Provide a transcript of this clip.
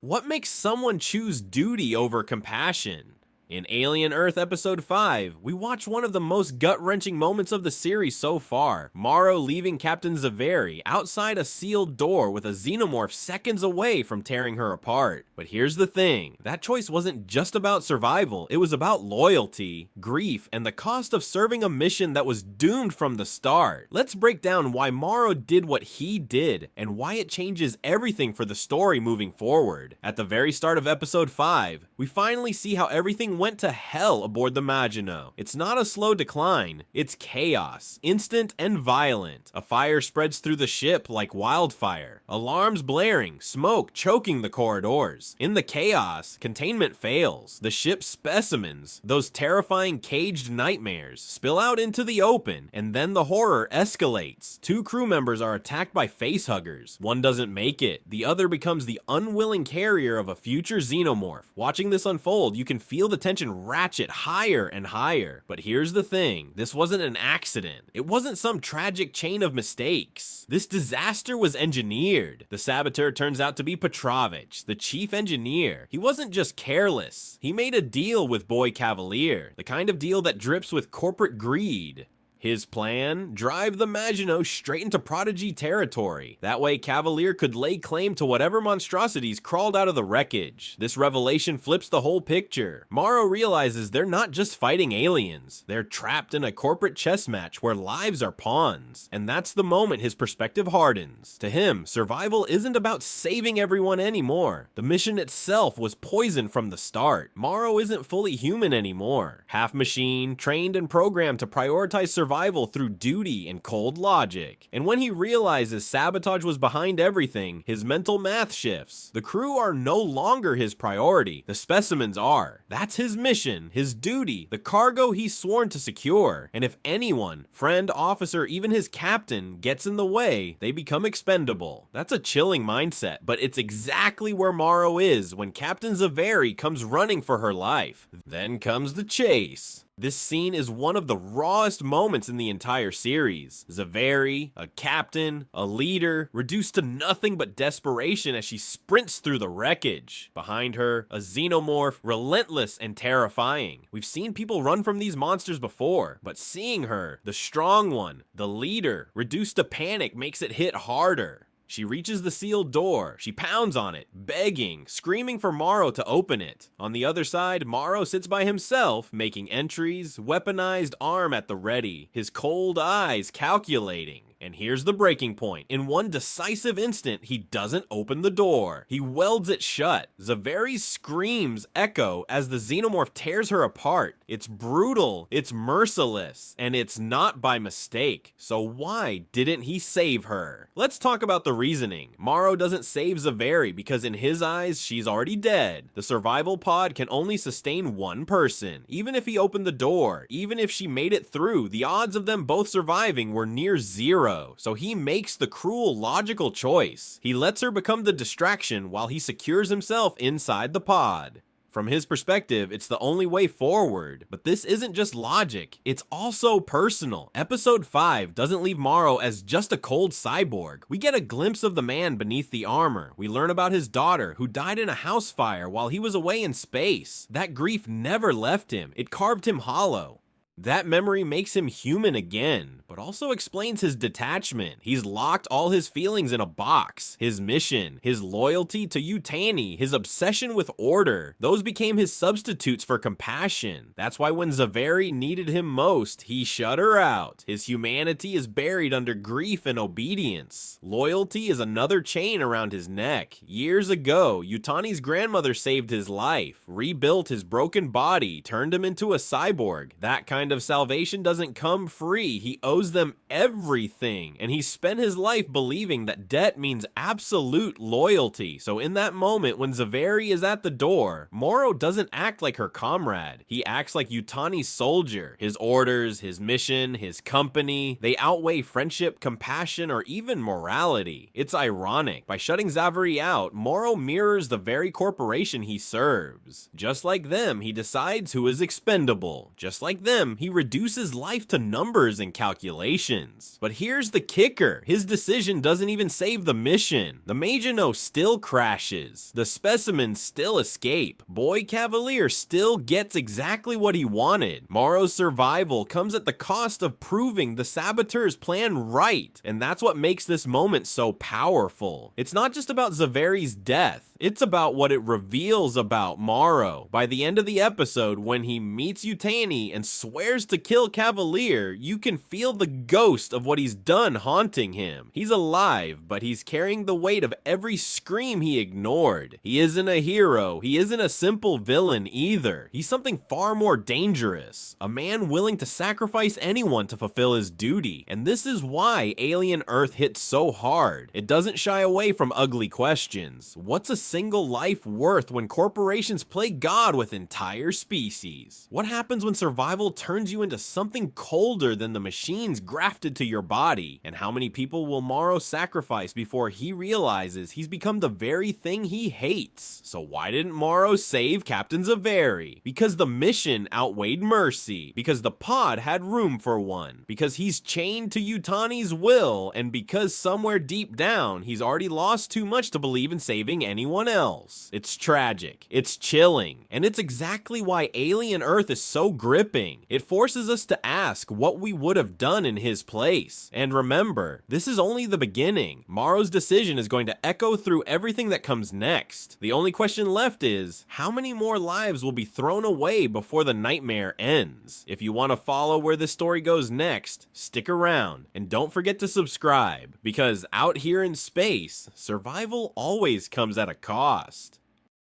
What makes someone choose duty over compassion? In Alien Earth Episode 5, we watch one of the most gut-wrenching moments of the series so far, Morrow leaving Captain Zaveri outside a sealed door with a Xenomorph seconds away from tearing her apart. But here's the thing, that choice wasn't just about survival, it was about loyalty, grief, and the cost of serving a mission that was doomed from the start. Let's break down why Morrow did what he did, and why it changes everything for the story moving forward. At the very start of Episode 5, we finally see how everything went to hell aboard the Magino. It's not a slow decline, it's chaos, instant and violent. A fire spreads through the ship like wildfire, alarms blaring, smoke choking the corridors. In the chaos, containment fails. The ship's specimens, those terrifying caged nightmares, spill out into the open, and then the horror escalates. Two crew members are attacked by facehuggers. One doesn't make it, the other becomes the unwilling carrier of a future Xenomorph. Watching this unfold, you can feel the tension ratchet higher and higher. But here's the thing, this wasn't an accident. It wasn't some tragic chain of mistakes. This disaster was engineered. The saboteur turns out to be Petrovich, the chief engineer. He wasn't just careless. He made a deal with Boy Cavalier, the kind of deal that drips with corporate greed. His plan? Drive the Majino straight into Prodigy territory. That way Cavalier could lay claim to whatever monstrosities crawled out of the wreckage. This revelation flips the whole picture. Morrow realizes they're not just fighting aliens. They're trapped in a corporate chess match where lives are pawns. And that's the moment his perspective hardens. To him, survival isn't about saving everyone anymore. The mission itself was poisoned from the start. Morrow isn't fully human anymore. Half machine, trained and programmed to prioritize survival through duty and cold logic. And when he realizes Sabotage was behind everything, his mental math shifts. The crew are no longer his priority, the specimens are. That's his mission, his duty, the cargo he's sworn to secure. And if anyone, friend, officer, even his captain, gets in the way, they become expendable. That's a chilling mindset, but it's exactly where Morrow is when Captain Zaveri comes running for her life. Then comes the chase. This scene is one of the rawest moments in the entire series. Zaveri, a captain, a leader, reduced to nothing but desperation as she sprints through the wreckage. Behind her, a Xenomorph, relentless and terrifying. We've seen people run from these monsters before, but seeing her, the strong one, the leader, reduced to panic makes it hit harder. She reaches the sealed door, she pounds on it, begging, screaming for Morrow to open it. On the other side, Morrow sits by himself, making entries, weaponized arm at the ready, his cold eyes calculating. And here's the breaking point. In one decisive instant, he doesn't open the door. He welds it shut. Zaveri's screams echo as the Xenomorph tears her apart. It's brutal, it's merciless, and it's not by mistake. So why didn't he save her? Let's talk about the reasoning. Morrow doesn't save Zaveri because in his eyes, she's already dead. The survival pod can only sustain one person. Even if he opened the door, even if she made it through, the odds of them both surviving were near zero. So he makes the cruel, logical choice. He lets her become the distraction while he secures himself inside the pod. From his perspective, it's the only way forward. But this isn't just logic, it's also personal. Episode 5 doesn't leave Morrow as just a cold cyborg. We get a glimpse of the man beneath the armor. We learn about his daughter, who died in a house fire while he was away in space. That grief never left him. It carved him hollow. That memory makes him human again, but also explains his detachment. He's locked all his feelings in a box. His mission, his loyalty to Utani, his obsession with order, those became his substitutes for compassion. That's why when Zaveri needed him most, he shut her out. His humanity is buried under grief and obedience. Loyalty is another chain around his neck. Years ago, Utani's grandmother saved his life, rebuilt his broken body, turned him into a cyborg. That kind of salvation doesn't come free. He owes them everything, and he spent his life believing that debt means absolute loyalty. So in that moment when Zaveri is at the door, Morrow doesn't act like her comrade. He acts like Utani's soldier. His orders, his mission, his company, they outweigh friendship, compassion, or even morality. It's ironic. By shutting Zaveri out, Morrow mirrors the very corporation he serves. Just like them, he decides who is expendable. Just like them, he reduces life to numbers and calculations. But here's the kicker. His decision doesn't even save the mission. The Majino still crashes. The specimens still escape. Boy Cavalier still gets exactly what he wanted. Morrow's survival comes at the cost of proving the Saboteur's plan right. And that's what makes this moment so powerful. It's not just about Zaveri's death. It's about what it reveals about Morrow. By the end of the episode, when he meets Utani and swears to kill Cavalier, you can feel the ghost of what he's done haunting him. He's alive, but he's carrying the weight of every scream he ignored. He isn't a hero. He isn't a simple villain either. He's something far more dangerous. A man willing to sacrifice anyone to fulfill his duty. And this is why Alien Earth hits so hard. It doesn't shy away from ugly questions. What's a single life worth when corporations play God with entire species? What happens when survival turns you into something colder than the machines grafted to your body? And how many people will Morrow sacrifice before he realizes he's become the very thing he hates? So why didn't Morrow save Captain Zaveri? Because the mission outweighed mercy. Because the pod had room for one. Because he's chained to Utani's will. And because somewhere deep down, he's already lost too much to believe in saving anyone else. It's tragic, it's chilling, and it's exactly why Alien Earth is so gripping. It forces us to ask what we would have done in his place. And remember, this is only the beginning. Morrow's decision is going to echo through everything that comes next. The only question left is, how many more lives will be thrown away before the nightmare ends? If you want to follow where this story goes next, stick around, and don't forget to subscribe, because out here in space, survival always comes at a cost.